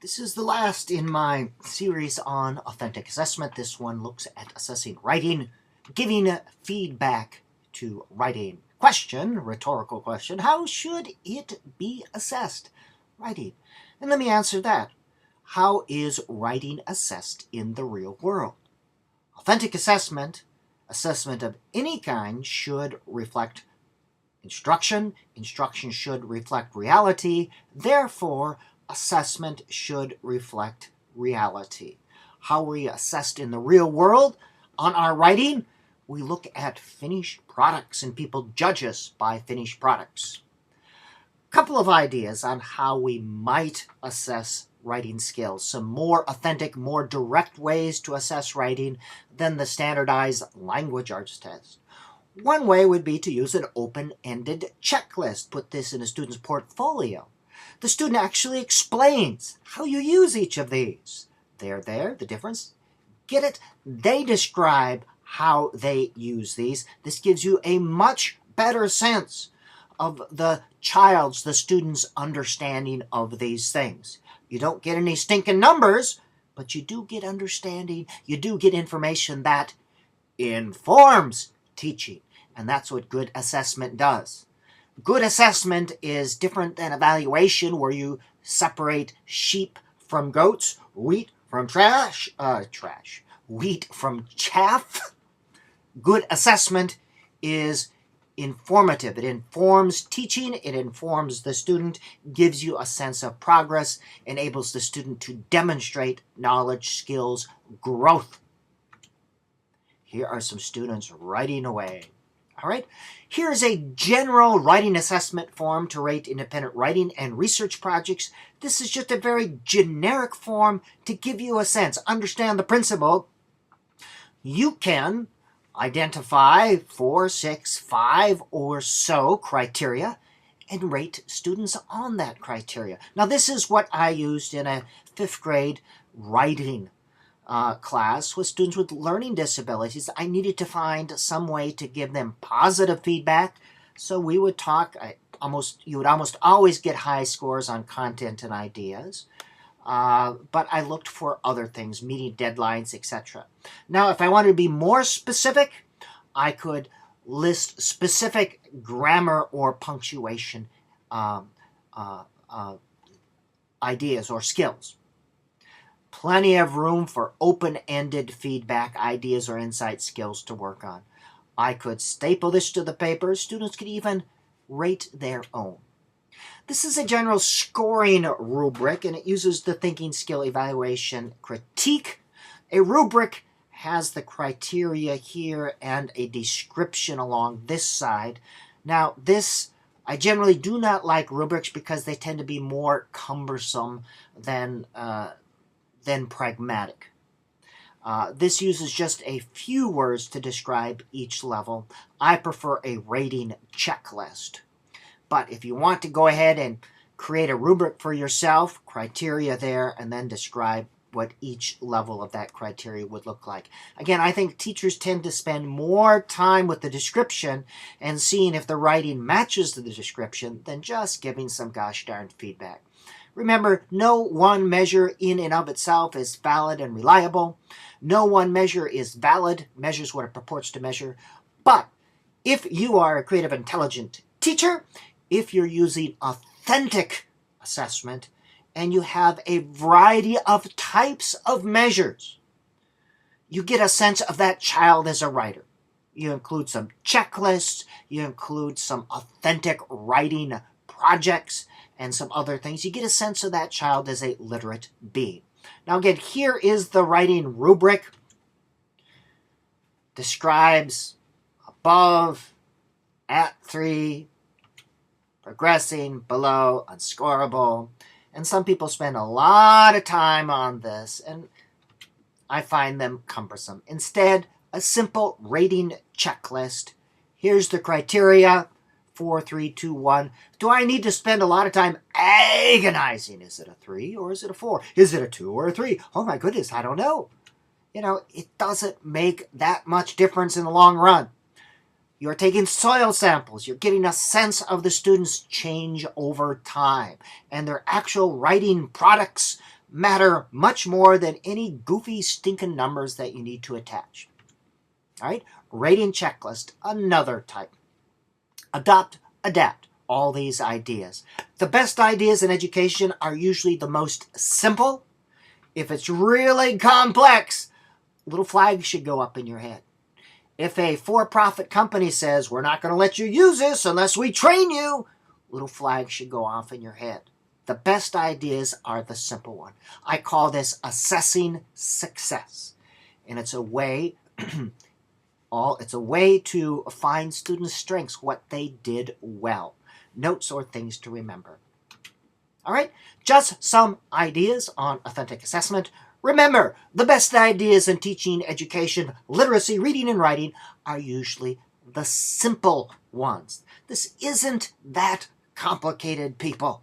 This is the last in my series on authentic assessment. This one looks at assessing writing, giving feedback to writing. Question, rhetorical question, how should it be assessed? Writing. And let me answer that. How is writing assessed in the real world? Authentic assessment of any kind should reflect instruction. Instruction should reflect reality. Therefore, assessment should reflect reality. How are we assessed in the real world on our writing? We look at finished products and people judge us by finished products. A couple of ideas on how we might assess writing skills. Some more authentic, more direct ways to assess writing than the standardized language arts test. One way would be to use an open-ended checklist. Put this in a student's portfolio. The student actually explains how you use each of these. They're there, the difference. Get it? They describe how they use these. This gives you a much better sense of the student's understanding of these things. You don't get any stinking numbers, but you do get understanding. You do get information that informs teaching. And that's what good assessment does. Good assessment is different than evaluation, where you separate sheep from goats, wheat from wheat from chaff. Good assessment is informative. It informs teaching, it informs the student, gives you a sense of progress, enables the student to demonstrate knowledge, skills, growth. Here are some students writing away. All right, here's a general writing assessment form to rate independent writing and research projects. This is just a very generic form to give you a sense. Understand the principle. You can identify 4, 6, 5 or so criteria and rate students on that criteria. Now, this is what I used in a 5th grade writing class with students with learning disabilities. I needed to find some way to give them positive feedback. So we would talk, you would almost always get high scores on content and ideas. But I looked for other things, meeting deadlines, etc. Now, if I wanted to be more specific, I could list specific grammar or punctuation ideas or skills. Plenty of room for open-ended feedback, ideas, or insight skills to work on. I could staple this to the paper. Students could even rate their own. This is a general scoring rubric, and it uses the thinking skill evaluation critique. A rubric has the criteria here and a description along this side. Now, I generally do not like rubrics because they tend to be more cumbersome than pragmatic. This uses just a few words to describe each level. I prefer a rating checklist. But if you want to go ahead and create a rubric for yourself, criteria there, and then describe what each level of that criteria would look like. Again, I think teachers tend to spend more time with the description and seeing if the writing matches the description than just giving some gosh darn feedback. Remember, no one measure in and of itself is valid and reliable. No one measure is valid, measures what it purports to measure. But if you are a creative, intelligent teacher, if you're using authentic assessment, and you have a variety of types of measures, you get a sense of that child as a writer. You include some checklists, you include some authentic writing projects, and some other things. You get a sense of that child as a literate being. Now again, here is the writing rubric. Describes above, at 3, progressing, below, unscorable. And some people spend a lot of time on this, and I find them cumbersome. Instead, a simple rating checklist. Here's the criteria. 4, 3, 2, 1. Do I need to spend a lot of time agonizing? Is it a 3 or is it a 4? Is it a 2 or a 3? Oh my goodness, I don't know. It doesn't make that much difference in the long run. You're taking soil samples. You're getting a sense of the students' change over time. And their actual writing products matter much more than any goofy stinking numbers that you need to attach. All right, rating checklist, another type. Adopt, adapt, all these ideas. The best ideas in education are usually the most simple. If it's really complex, little flags should go up in your head. If a for-profit company says, we're not going to let you use this unless we train you, little flags should go off in your head. The best ideas are the simple one. I call this assessing success. And it's a way to find students' strengths, what they did well. Notes or things to remember. All right, just some ideas on authentic assessment. Remember, the best ideas in teaching, education, literacy, reading, and writing are usually the simple ones. This isn't that complicated, people.